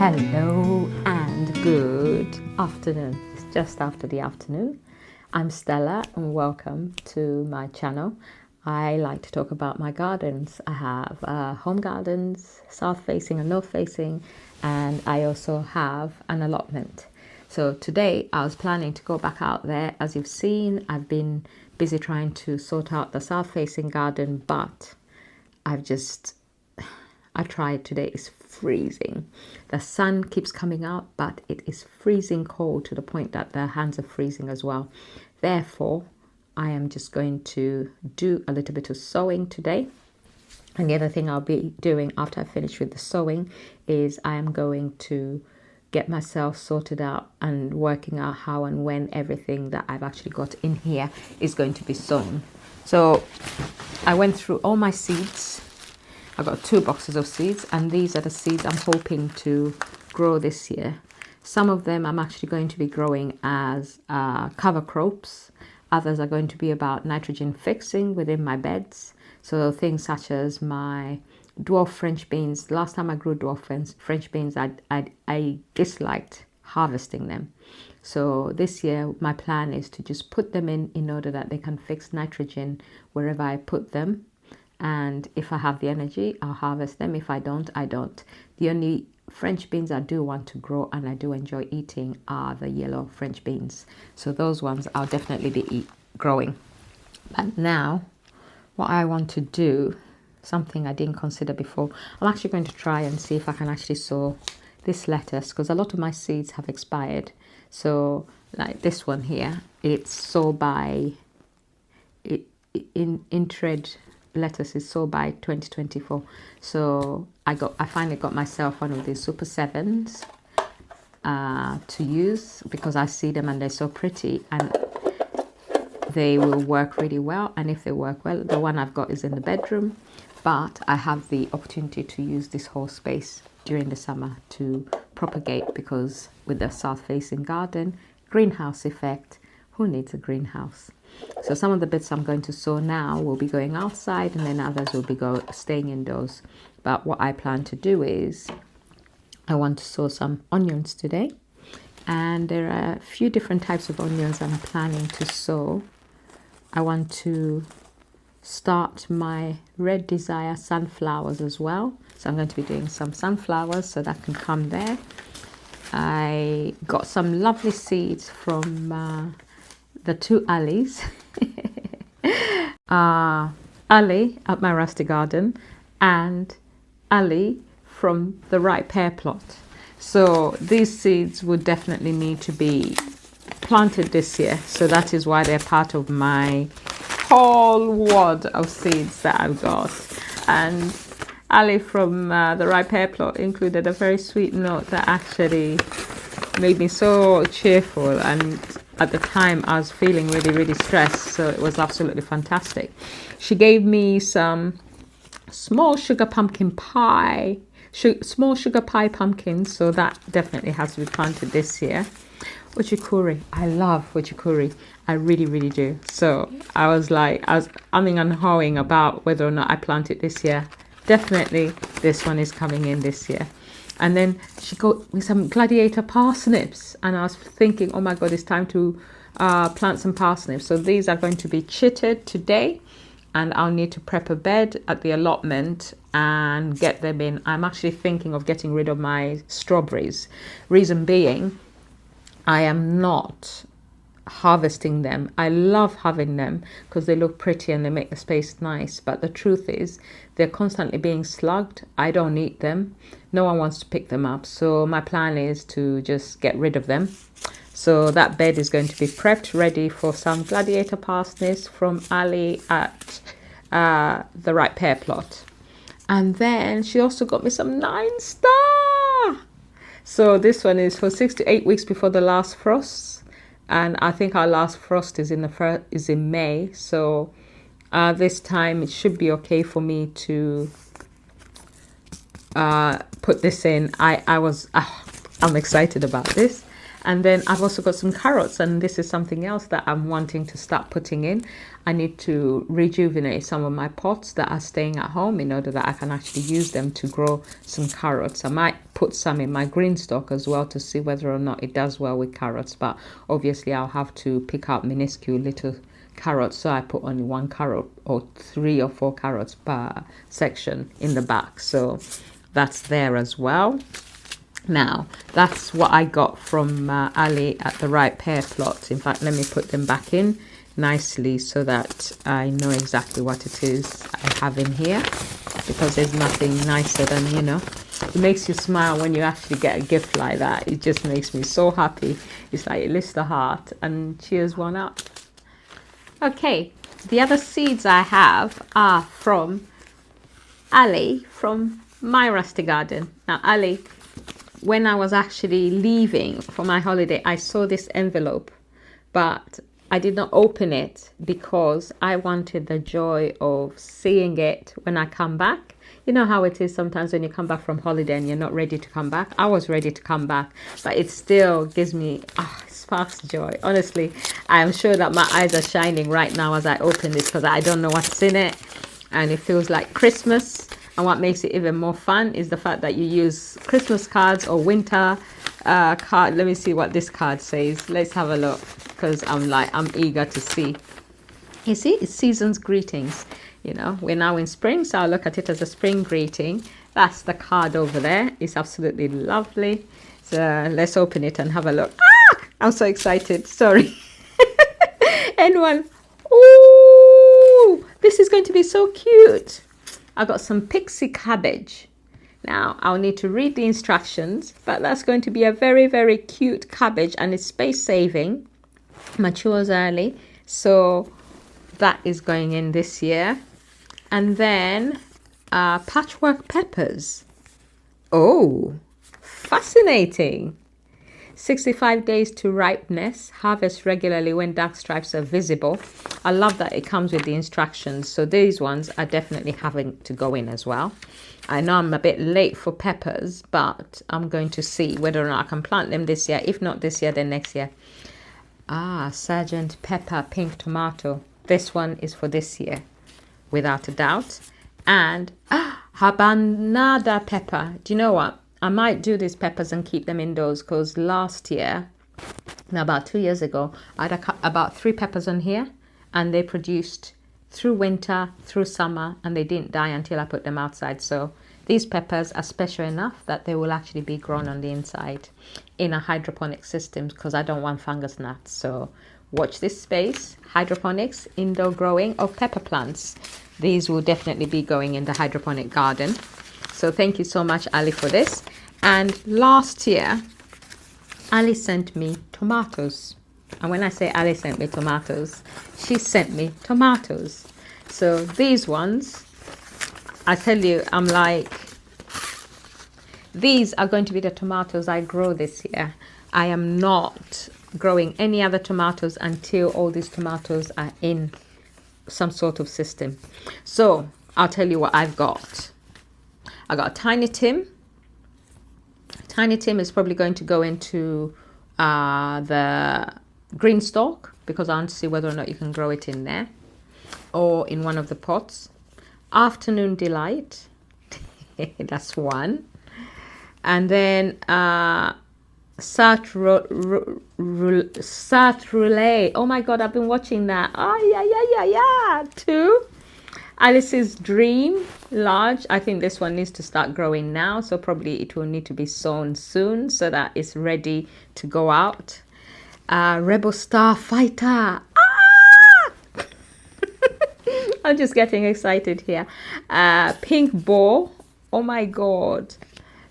Hello and good afternoon. It's just after the afternoon. I'm Stella and welcome to my channel. I like to talk about my gardens. I have home gardens, south facing and north facing, and I also have an allotment. So today I was planning to go back out there. As you've seen, I've been busy trying to sort out the south facing garden, but I tried today. It's freezing. The sun keeps coming out, but it is freezing cold to the point that the hands are freezing as well. Therefore, I am just going to do a little bit of sowing today. And the other thing I'll be doing after I finish with the sowing is I am going to get myself sorted out and working out how and when everything that I've actually got in here is going to be sown. So I went through all my seeds. I got 2 boxes of seeds, and these are the seeds I'm hoping to grow this year. Some of them I'm actually going to be growing as cover crops. Others are going to be about nitrogen fixing within my beds. So things such as my dwarf French beans. Last time I grew dwarf French beans, I disliked harvesting them. So this year my plan is to just put them in order that they can fix nitrogen wherever I put them. And if I have the energy, I'll harvest them. If I don't, I don't. The only French beans I do want to grow and I do enjoy eating are the yellow French beans. So those ones I'll definitely be growing. But now, what I want to do, something I didn't consider before, I'm actually going to try and see if I can actually sow this lettuce, because a lot of my seeds have expired. So like this one here, it's sold by Intred lettuce is sold by 2024. So I finally got myself one of these Super 7s to use, because I see them and they're so pretty and they will work really well. And if they work well, the one I've got is in the bedroom, but I have the opportunity to use this whole space during the summer to propagate, because with the south facing garden, greenhouse effect, who needs a greenhouse? So some of the bits I'm going to sow now will be going outside, and then others will be staying indoors. But what I plan to do is I want to sow some onions today. And there are a few different types of onions I'm planning to sow. I want to start my Red Desire sunflowers as well. So I'm going to be doing some sunflowers, so that can come there. I got some lovely seeds from the Two Allies, Allie at my rusty garden, and Allie from the TheRightPearPlot. So these seeds would definitely need to be planted this year. So that is why they're part of my whole wad of seeds that I've got. And Allie from the TheRightPearPlot included a very sweet note that actually made me so cheerful, and at the time I was feeling really, really stressed, so it was absolutely fantastic. She gave me some small sugar pie pumpkins, so that definitely has to be planted this year. Uchikuri, I love uchikuri, I really, really do. So I was umming and hawing about whether or not I plant it this year. Definitely this one is coming in this year. And then she got me some gladiator parsnips, and I was thinking, oh my God, it's time to plant some parsnips. So these are going to be chitted today, and I'll need to prep a bed at the allotment and get them in. I'm actually thinking of getting rid of my strawberries. Reason being, I am not harvesting them. I love having them because they look pretty and they make the space nice, but the truth is they're constantly being slugged. I don't eat them. No one wants to pick them up, so my plan is to just get rid of them. So that bed is going to be prepped, ready for some gladiator parsnips from Allie at the TheRightPearPlot. And then she also got me some 9-star. So this one is for 6 to 8 weeks before the last frosts. And I think our last frost is in May, so this time it should be okay for me to put this in. I'm excited about this. And then I've also got some carrots, and this is something else that I'm wanting to start putting in. I need to rejuvenate some of my pots that are staying at home in order that I can actually use them to grow some carrots. I might put some in my green stock as well to see whether or not it does well with carrots, but obviously I'll have to pick out minuscule little carrots, so I put only 1 carrot or 3 or 4 carrots per section in the back, so that's there as well. Now that's what I got from Allie at the Right Pear Plot. In fact, let me put them back in nicely so that I know exactly what it is I have in here, because there's nothing nicer than, you know, it makes you smile when you actually get a gift like that. It just makes me so happy. It's like it lifts the heart and cheers one up. Okay, the other seeds I have are from Allie from My Rusty Garden. Now Allie, when I was actually leaving for my holiday, I saw this envelope, but I did not open it because I wanted the joy of seeing it when I come back. You know how it is sometimes when you come back from holiday and you're not ready to come back. I was ready to come back, but it still gives me sparks joy. Honestly, I am sure that my eyes are shining right now as I open this, because I don't know what's in it, and it feels like Christmas. And what makes it even more fun is the fact that you use Christmas cards or winter card. Let me see what this card says. Let's have a look, because I'm eager to see. You see, it's season's greetings. You know, we're now in spring, so I'll look at it as a spring greeting. That's the card over there. It's absolutely lovely. So let's open it and have a look. I'm so excited. Sorry. Anyone? Ooh, this is going to be so cute. I got some pixie cabbage. Now I'll need to read the instructions, but that's going to be a very, very cute cabbage, and it's space saving, matures early, so that is going in this year. And then patchwork peppers. Oh, fascinating. 65 days to ripeness. Harvest regularly when dark stripes are visible. I love that it comes with the instructions. So these ones are definitely having to go in as well. I know I'm a bit late for peppers, but I'm going to see whether or not I can plant them this year. If not this year, then next year. Sergeant Pepper pink tomato. This one is for this year, without a doubt. And habanada pepper. Do you know what? I might do these peppers and keep them indoors, because last year, about 2 years ago, I had about 3 peppers on here, and they produced through winter, through summer, and they didn't die until I put them outside. So these peppers are special enough that they will actually be grown on the inside in a hydroponic system, because I don't want fungus gnats. So watch this space. Hydroponics, indoor growing of pepper plants. These will definitely be going in the hydroponic garden. So thank you so much, Allie, for this. And last year, Allie sent me tomatoes. And when I say Allie sent me tomatoes, she sent me tomatoes. So these ones, I tell you, I'm like, these are going to be the tomatoes I grow this year. I am not growing any other tomatoes until all these tomatoes are in some sort of system. So I'll tell you what I've got. I got a Tiny Tim. Tiny Tim is probably going to go into the green stalk, because I want to see whether or not you can grow it in there or in one of the pots. Afternoon Delight. That's one. And then Sat Roulette. Oh my God, I've been watching that. Oh, yeah. 2. Alice's Dream, large. I think this one needs to start growing now, so probably it will need to be sown soon so that it's ready to go out. Rebel Star Fighter. I'm just getting excited here. Pink Boar. Oh my God.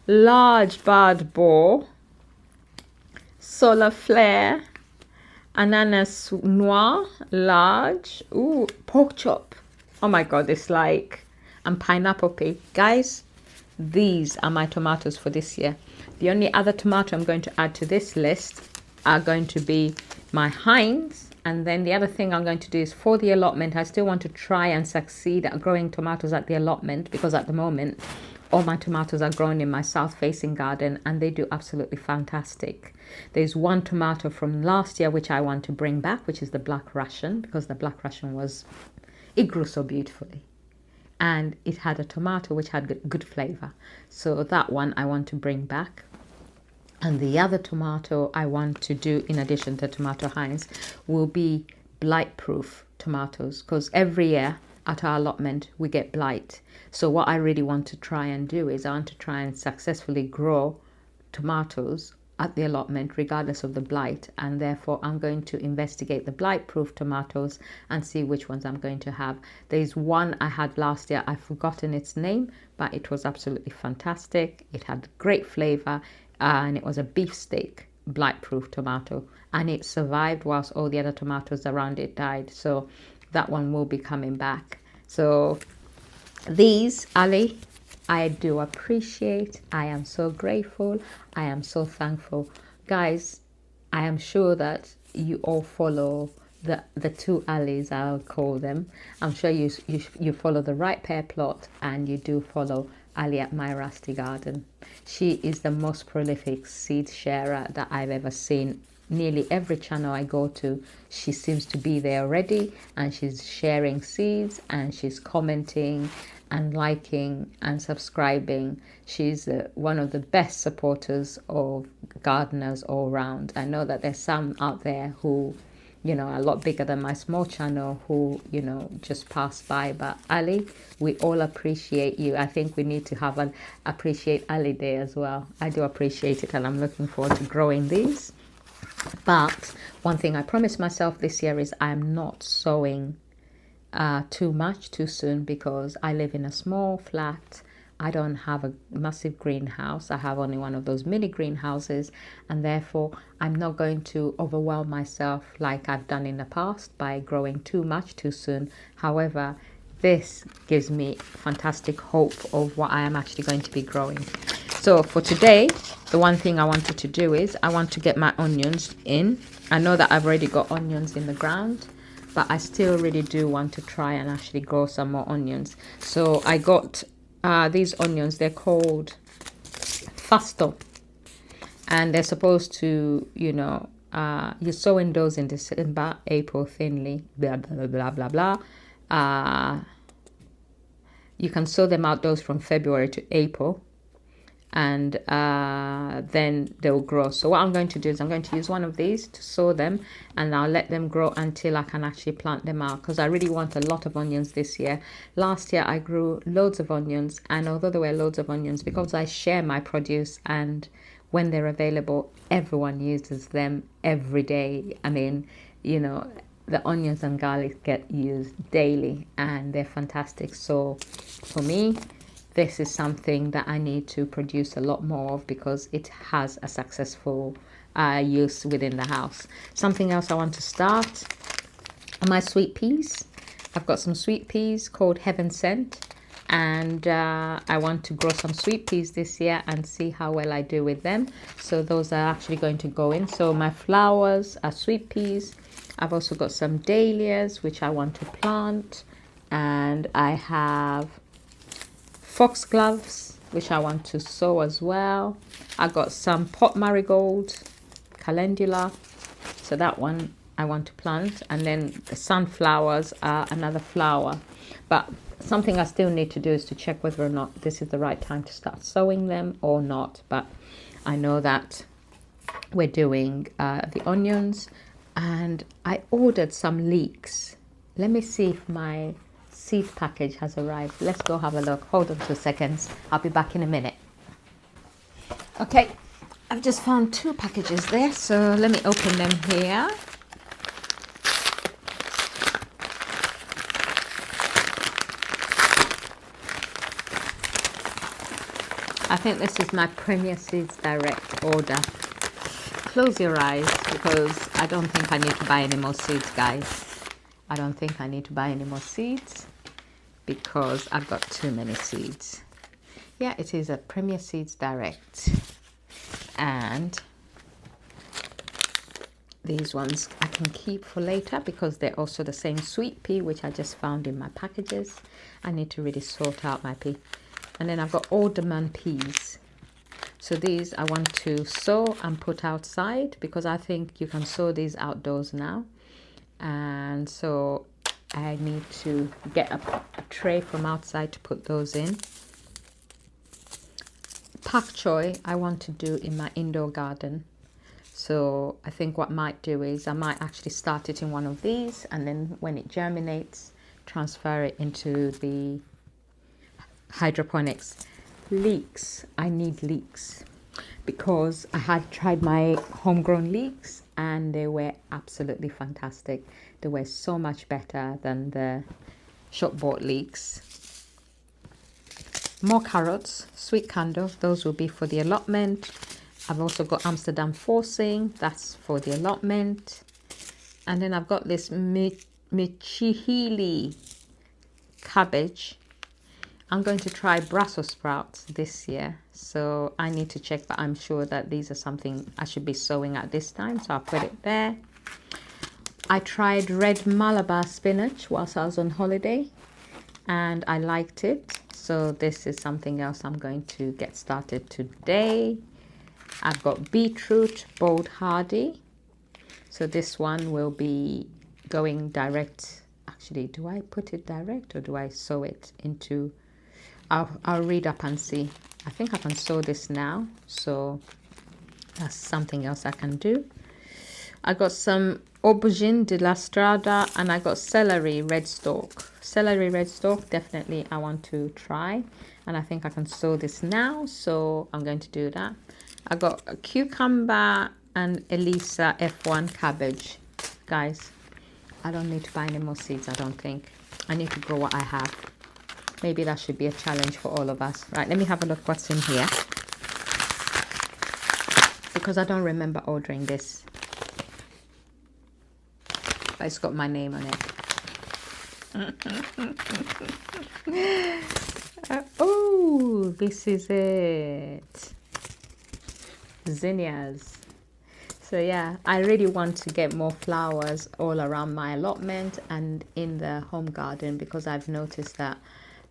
Large Barred Boar. Solar Flare. Ananas Noir, large. Ooh, pork chop. Oh my God, it's like, and pineapple pea. Guys, these are my tomatoes for this year. The only other tomato I'm going to add to this list are going to be my Heinz And then the other thing I'm going to do is for the allotment, I still want to try and succeed at growing tomatoes at the allotment, because at the moment all my tomatoes are grown in my south facing garden and they do absolutely fantastic. There's one tomato from last year which I want to bring back, which is the Black Russian, because the Black Russian it grew so beautifully and it had a tomato which had good flavor. So that one I want to bring back. And the other tomato I want to do, in addition to tomato Heinz, will be blight-proof tomatoes, because every year at our allotment we get blight. So what I really want to try and do is I want to try and successfully grow tomatoes at the allotment regardless of the blight, and therefore I'm going to investigate the blight-proof tomatoes and see which ones I'm going to have. There's one I had last year, I've forgotten its name, but it was absolutely fantastic. It had great flavor. And it was a beefsteak blight-proof tomato, and it survived whilst all the other tomatoes around it died. So that one will be coming back. So these, Ali, I do appreciate. I am so grateful. I am so thankful. Guys, I am sure that you all follow the two Allies, I'll call them. I'm sure you follow the TheRightPearPlot, and you do follow Allie at My Rusty Garden. She is the most prolific seed sharer that I've ever seen. Nearly every channel I go to, she seems to be there already, and she's sharing seeds, and she's commenting and liking and subscribing. She's one of the best supporters of gardeners all around. I know that there's some out there who, you know, a lot bigger than my small channel, who, you know, just pass by. But Ali, we all appreciate you. I think we need to have an Appreciate Ali Day as well. I do appreciate it, and I'm looking forward to growing these. But one thing I promised myself this year is I'm not sowing too much too soon, because I live in a small flat. I don't have a massive greenhouse. I have only one of those mini greenhouses, and therefore I'm not going to overwhelm myself like I've done in the past by growing too much too soon. However, this gives me fantastic hope of what I am actually going to be growing. So for today, the one thing I wanted to do is I want to get my onions in. I know that I've already got onions in the ground, but I still really do want to try and actually grow some more onions. So I got these onions. They're called Fasto, and they're supposed to, you know, you're sowing those in December, April thinly, blah, blah, blah, blah, blah. You can sow them outdoors from February to April, and then they'll grow. So what I'm going to do is I'm going to use one of these to sow them, and I'll let them grow until I can actually plant them out, because I really want a lot of onions this year. Last year I grew loads of onions, and although there were loads of onions, because I share my produce and when they're available, everyone uses them every day. I mean, you know, the onions and garlic get used daily, and they're fantastic. So for me, this is something that I need to produce a lot more of, because it has a successful use within the house. Something else I want to start are my sweet peas. I've got some sweet peas called Heaven Sent, and I want to grow some sweet peas this year and see how well I do with them. So those are actually going to go in. So my flowers are sweet peas. I've also got some dahlias which I want to plant, and I have foxgloves which I want to sow as well. I got some pot marigold, calendula, so that one I want to plant. And then the sunflowers are another flower, but something I still need to do is to check whether or not this is the right time to start sowing them or not. But I know that we're doing the onions, and I ordered some leeks. Let me see if my seed package has arrived. Let's go have a look. Hold on 2 seconds. I'll be back in a minute. Okay, I've just found 2 packages there, so let me open them here. I think this is my Premier Seeds Direct order. Close your eyes, because I don't think I need to buy any more seeds, guys. I don't think I need to buy any more seeds, because I've got too many seeds. Yeah, it is a Premier Seeds Direct, and These ones I can keep for later because they're also the same sweet pea which I just found in my packages. I need to really sort out my pea. And then I've got alderman peas. So these I want to sow and put outside because I think you can sow these outdoors now. And so I need to get a tray from outside to put those in. Pak choy I want to do in my indoor garden. So I think what I might do is I might actually start it in one of these, and then when it germinates, transfer it into the hydroponics. Leeks, I need leeks because I had tried my homegrown leeks and they were absolutely fantastic. They were so much better than the shop bought leeks. More carrots, sweet candle, those will be for the allotment. I've also got Amsterdam forcing, that's for the allotment. And then I've got this Michihili cabbage. I'm going to try Brussels sprouts this year, so I need to check, but I'm sure that these are something I should be sowing at this time, so I'll put it there. I tried red Malabar spinach whilst I was on holiday and I liked it, so this is something else I'm going to get started today. I've got beetroot bold hardy, so this one will be going direct. Actually, do I put it direct or do I sow it into? I'll read up and see. I think I can sow this now, so that's something else I can do. I got some aubergine de la Strada and I got celery red stalk. Celery red stalk, definitely I want to try, and I think I can sow this now, so I'm going to do that. I got a cucumber and Elisa F1 cabbage. Guys, I don't need to buy any more seeds, I don't think. I need to grow what I have. Maybe that should be a challenge for all of us. Right, let me have a look what's in here, because I don't remember ordering this. But it's got my name on it. Oh, this is it. Zinnias. So yeah, I really want to get more flowers all around my allotment and in the home garden, because I've noticed that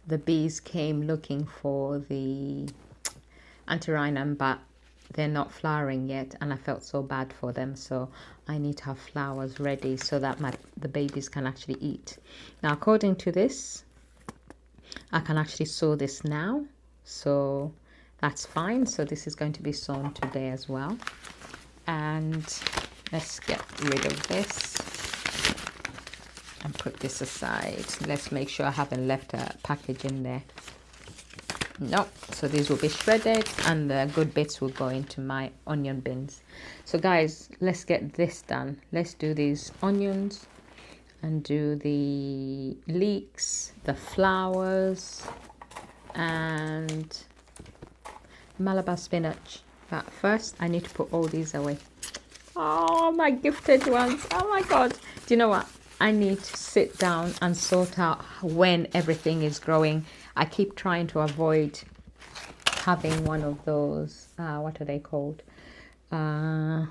the bees came looking for the antirrhinum, but they're not flowering yet, and I felt so bad for them. So I need to have flowers ready so that the babies can actually eat. Now, according to this, I can actually sow this now, so that's fine. So this is going to be sown today as well. And let's get rid of this and put this aside. Let's make sure I haven't left a package in there. No, so these will be shredded and the good bits will go into my onion bins. So guys, let's get this done. Let's do these onions and do the leeks, the flowers, and Malabar spinach. But first I need to put all these away. Oh, my gifted ones. Oh my God. Do you know what? I need to sit down and sort out when everything is growing. I keep trying to avoid having one of those, what are they called? I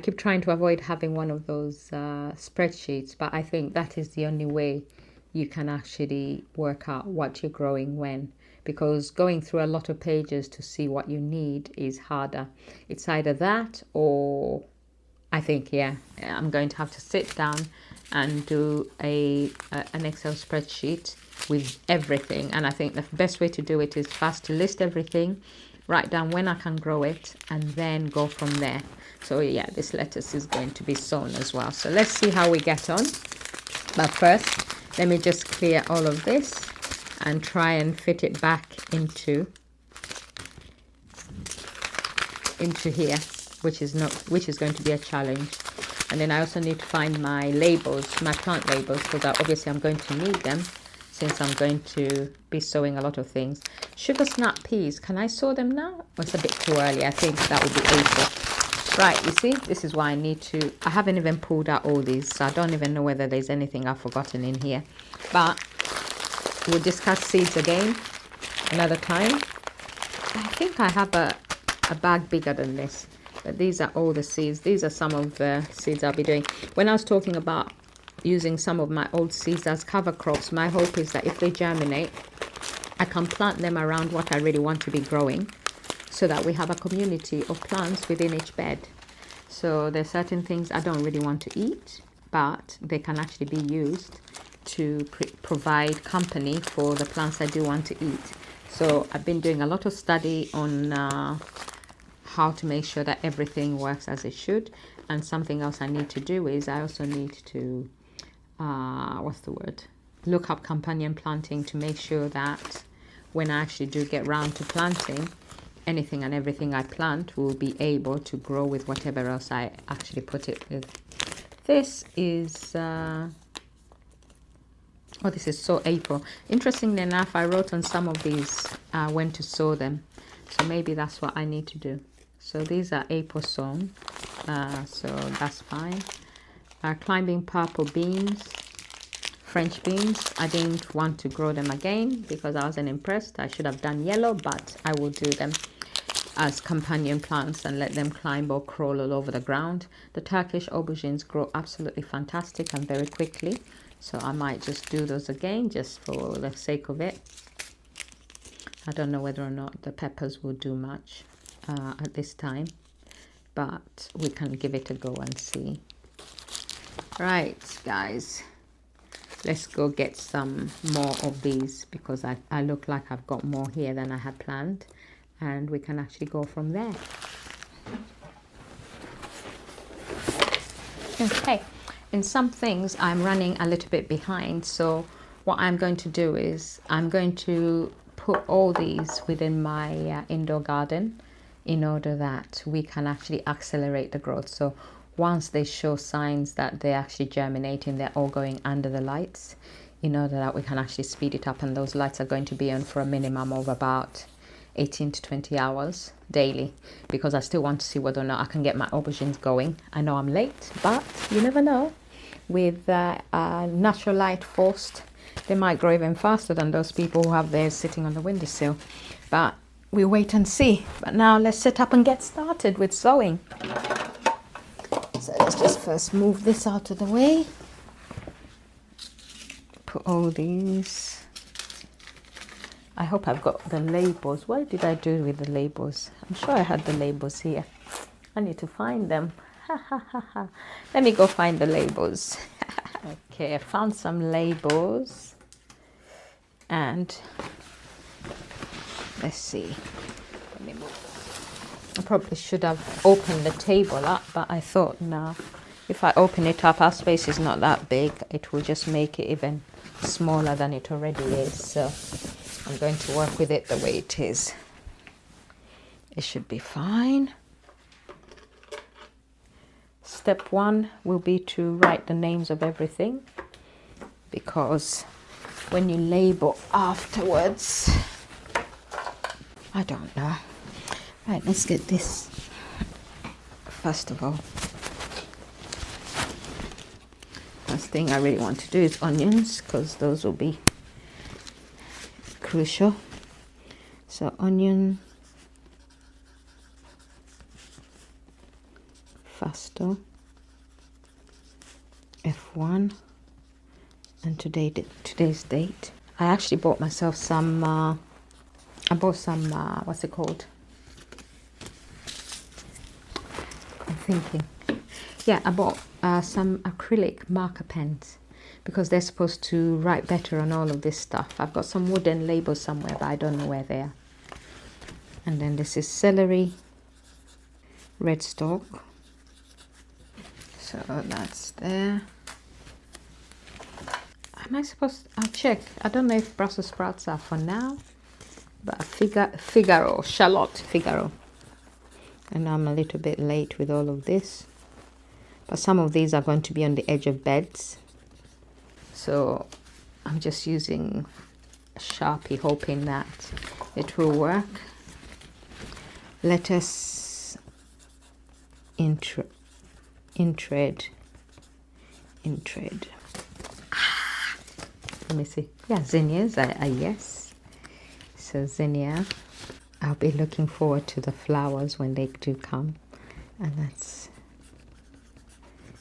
keep trying to avoid having one of those spreadsheets, but I think that is the only way you can actually work out what you're growing when, because going through a lot of pages to see what you need is harder. It's either that or I think, yeah, I'm going to have to sit down and do an Excel spreadsheet with everything. And I think the best way to do it is first to list everything, write down when I can grow it, and then go from there. So yeah, this lettuce is going to be sown as well. So let's see how we get on. But first, let me just clear all of this and try and fit it back into here, which is going to be a challenge. And then I also need to find my labels, my plant labels, because obviously I'm going to need them since I'm going to be sowing a lot of things. Sugar snap peas, can I sow them now? Or it's a bit too early. I think that would be April. Right, you see, this is why I haven't even pulled out all these, so I don't even know whether there's anything I've forgotten in here. But we'll discuss seeds again another time. I think I have a bag bigger than this. But these are all the seeds. These are some of the seeds I'll be doing. When I was talking about using some of my old seeds as cover crops, my hope is that if they germinate, I can plant them around what I really want to be growing, so that we have a community of plants within each bed. So there's certain things I don't really want to eat, but they can actually be used to provide company for the plants I do want to eat. So I've been doing a lot of study on how to make sure that everything works as it should. And something else I need to do is I also need to, look up companion planting to make sure that when I actually do get round to planting, anything and everything I plant will be able to grow with whatever else I actually put it with. This is, this is sow April. Interestingly enough, I wrote on some of these when to sow them. So maybe that's what I need to do. So these are April sown, so that's fine. Climbing purple beans, French beans. I didn't want to grow them again because I wasn't impressed. I should have done yellow, but I will do them as companion plants and let them climb or crawl all over the ground. The Turkish aubergines grow absolutely fantastic and very quickly, so I might just do those again just for the sake of it. I don't know whether or not the peppers will do much at this time, but we can give it a go and see. Right, guys, let's go get some more of these because I look like I've got more here than I had planned, and we can actually go from there. Okay, in some things I'm running a little bit behind, so what I'm going to do is I'm going to put all these within my indoor garden in order that we can actually accelerate the growth. So once they show signs that they're actually germinating, they're all going under the lights in order that we can actually speed it up, and those lights are going to be on for a minimum of about 18 to 20 hours daily, because I still want to see whether or not I can get my aubergines going. I know I'm late, but you never know. With natural light forced, they might grow even faster than those people who have theirs sitting on the windowsill. But we'll wait and see. But now let's set up and get started with sowing. So let's just first move this out of the way. Put all these. I hope I've got the labels. What did I do with the labels? I'm sure I had the labels here. I need to find them. Let me go find the labels. Okay, I found some labels. And let's see. Let me move. I probably should have opened the table up, but I thought, no, if I open it up, our space is not that big. It will just make it even smaller than it already is. So I'm going to work with it the way it is. It should be fine. Step one will be to write the names of everything, because when you label afterwards, I don't know. Right, let's get this first of all. First thing I really want to do is onions, because those will be crucial. So onion, faster, F1, and today's date. I actually bought myself some, what's it called? I'm thinking. Yeah, I bought some acrylic marker pens because they're supposed to write better on all of this stuff. I've got some wooden labels somewhere, but I don't know where they are. And then this is celery, red stalk. So that's there. Am I supposed to, I'll check. I don't know if Brussels sprouts are for now, but Figaro, Charlotte Figaro. And I'm a little bit late with all of this. But some of these are going to be on the edge of beds. So I'm just using a Sharpie, hoping that it will work. Lettuce, intred. Let me see. Yeah, zinnias are yes. So zinnia. I'll be looking forward to the flowers when they do come. And that's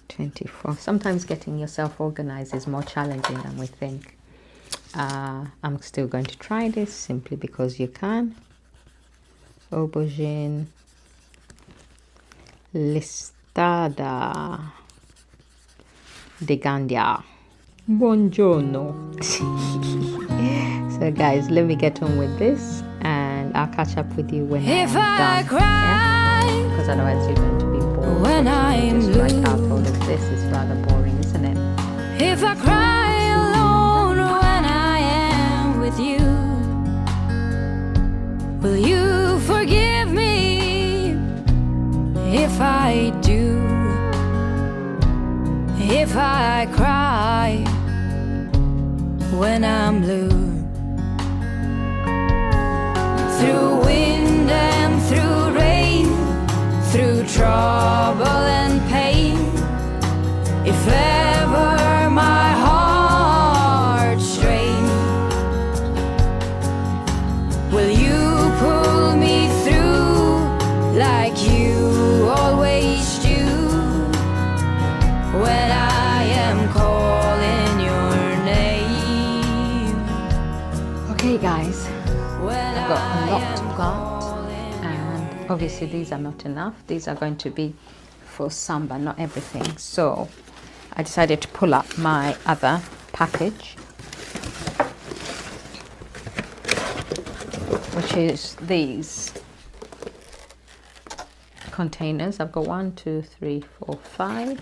24. Sometimes getting yourself organized is more challenging than we think. I'm still going to try this simply because you can. Aubergine listada de Gandia. Buongiorno. So guys, let me get on with this and I'll catch up with you when I'm done. Yeah? Because otherwise you're going to be bored. When I'm just write out all of this is rather boring, isn't it? If I cry alone when I am with you, will you forgive me if I do? If I cry when I'm blue, through wind and through rain, through trouble and pain, if ever my heart strains, will you pull me through like you always do when I am calling your name? Okay guys, I've got a lot to cut, and obviously these are not enough. These are going to be for some but not everything. So I decided to pull up my other package, which is these containers. I've got 1, 2, 3, 4, 5,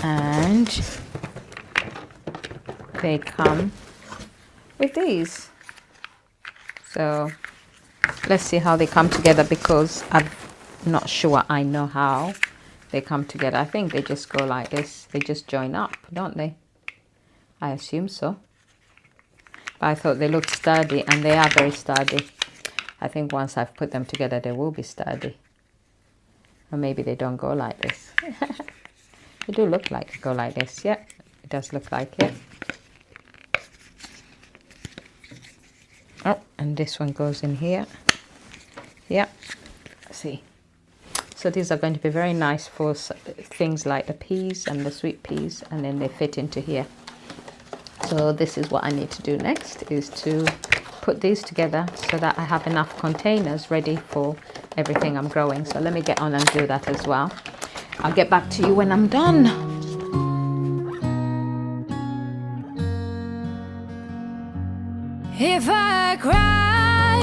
and they come with these. So let's see how they come together, because I'm not sure I know how they come together. I think they just go like this. They just join up, don't they? I assume so. But I thought they looked sturdy, and they are very sturdy. I think once I've put them together, they will be sturdy. Or maybe they don't go like this. They do look like they go like this. Yeah, it does look like it. Oh, and this one goes in here. Yeah, see. So these are going to be very nice for things like the peas and the sweet peas, and then they fit into here. So this is what I need to do next, is to put these together so that I have enough containers ready for everything I'm growing. So let me get on and do that as well. I'll get back to you when I'm done. If I cry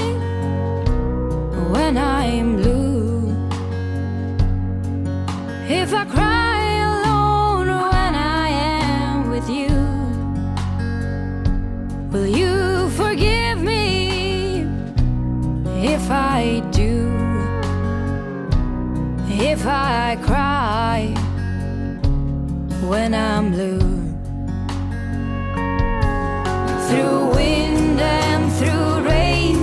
when I'm blue, if I cry alone when I am with you, will you forgive me if I do? If I cry when I'm blue, through wind and through rain,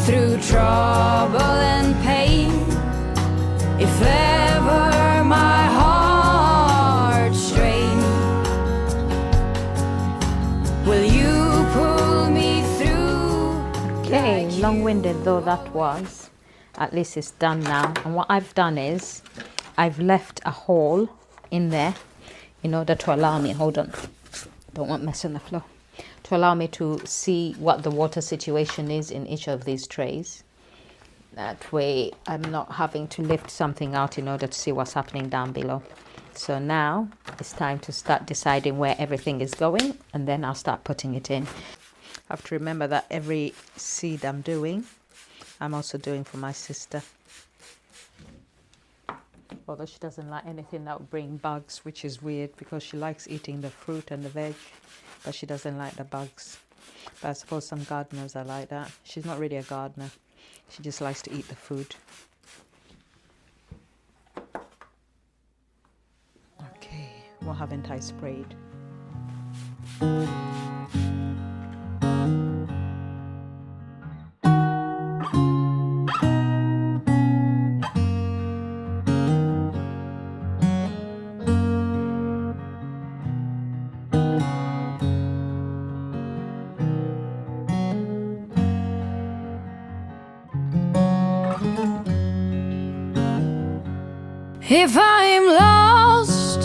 through trouble and pain, if ever my heart strains, will you pull me through? Okay, long-winded though that was, at least it's done now. And what I've done is I've left a hole in there in order to allow me, hold on, don't want mess on the floor, to allow me to see what the water situation is in each of these trays. That way I'm not having to lift something out in order to see what's happening down below. So now it's time to start deciding where everything is going, and then I'll start putting it in. I have to remember that every seed I'm doing, I'm also doing for my sister. Although she doesn't like anything that would bring bugs, which is weird because she likes eating the fruit and the veg, but she doesn't like the bugs. But I suppose some gardeners are like that. She's not really a gardener. She just likes to eat the food. Okay, what haven't I sprayed? If I'm lost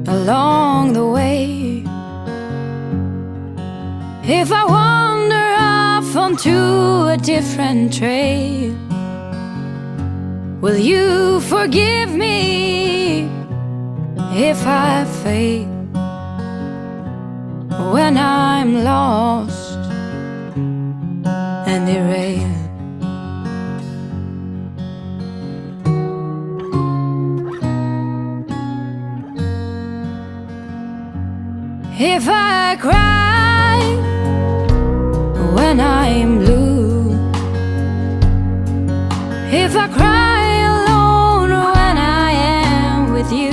along the way, if I wander off onto a different trail, will you forgive me if I fail when I'm lost and derailed? If I cry when I'm blue, if I cry alone when I am with you,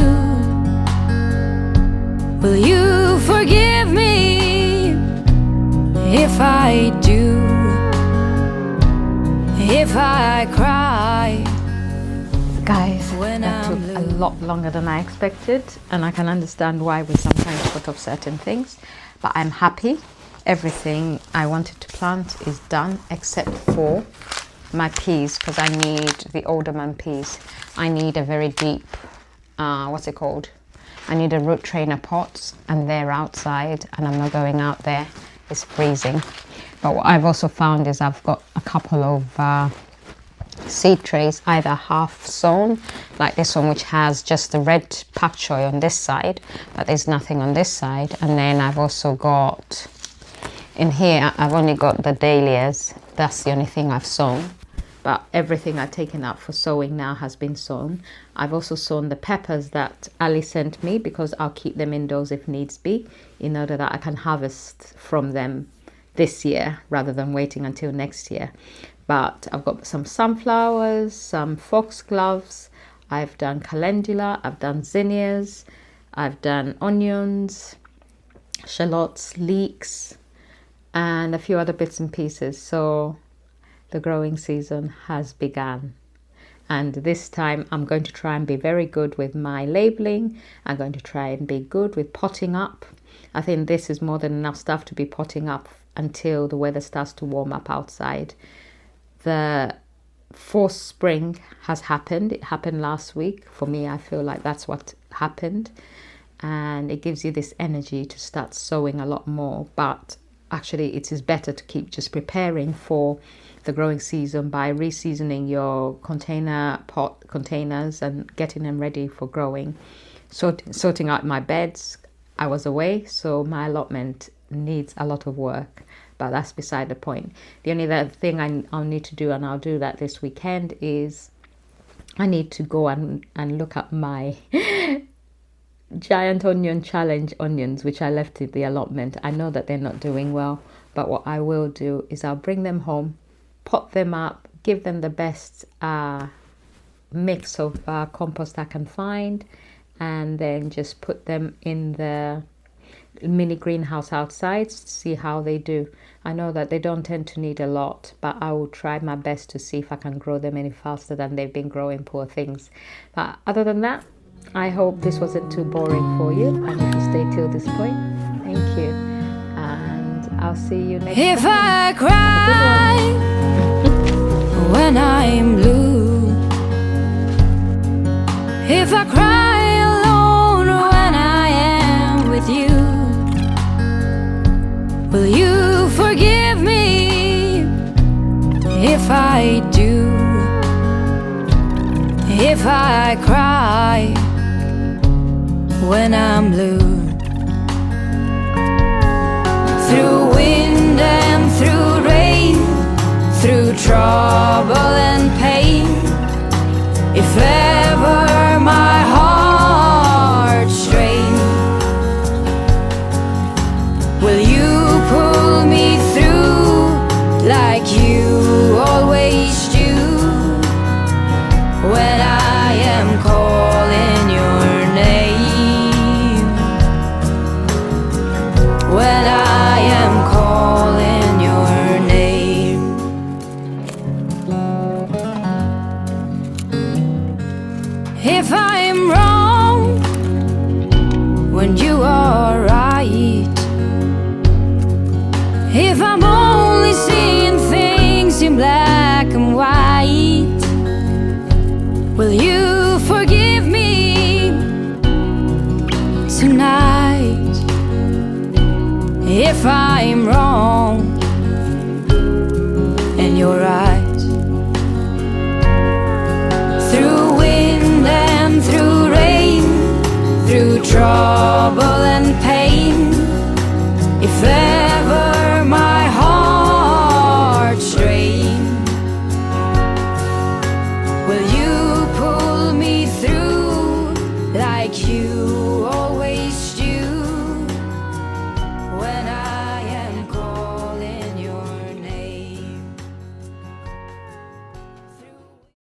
will you forgive me if I do? If I cry, Guys, when that I'm took a blue. lot longer than I expected, and I can understand why we sometimes put off certain things, but I'm happy. Everything I wanted to plant is done except for my peas, because I need the Alderman peas. I need a very deep, what's it called? I need a root trainer pot, and they're outside, and I'm not going out there. It's freezing. But what I've also found is I've got a couple of seed trays, either half sown like this one, which has just the red pak choi on this side, but there's nothing on this side. And then I've also got in here, I've only got the dahlias. That's the only thing I've sown, but everything I've taken out for sowing now has been sown. I've also sown the peppers that Ali sent me, because I'll keep them indoors if needs be, in order that I can harvest from them this year rather than waiting until next year. But I've got some sunflowers, some foxgloves, I've done calendula, I've done zinnias, I've done onions, shallots, leeks, and a few other bits and pieces. So the growing season has begun. And this time I'm going to try and be very good with my labeling. I'm going to try and be good with potting up. I think this is more than enough stuff to be potting up until the weather starts to warm up outside. The forced spring has happened. It happened last week. For me, I feel like that's what happened. And it gives you this energy to start sowing a lot more. But actually, it is better to keep just preparing for the growing season by reseasoning your containers and getting them ready for growing. Sorting out my beds. I was away, so my allotment needs a lot of work. But that's beside the point. The only other thing I'll need to do, and I'll do that this weekend, is I need to go and look at my giant onion challenge onions, which I left in the allotment. I know that they're not doing well, but what I will do is I'll bring them home, pot them up, give them the best mix of compost I can find, and then just put them in the mini greenhouse outside to see how they do. I know that they don't tend to need a lot, but I will try my best to see if I can grow them any faster than they've been growing, poor things. But other than that, I hope this wasn't too boring for you, and if you stay till this point, thank you, and I'll see you next If time. I cry when I'm blue, if I cry alone when I am with you, will you forgive me if I do? If I cry when I'm blue, through wind and through rain, through trouble and pain, if ever my heart strains, will you pull me through like you always do? When I am calling your name, when I am calling your name. If I'm wrong when you are right, if I'm only seeing things in black and white, will you forgive if I'm wrong and you're right. Through wind and through rain, through trouble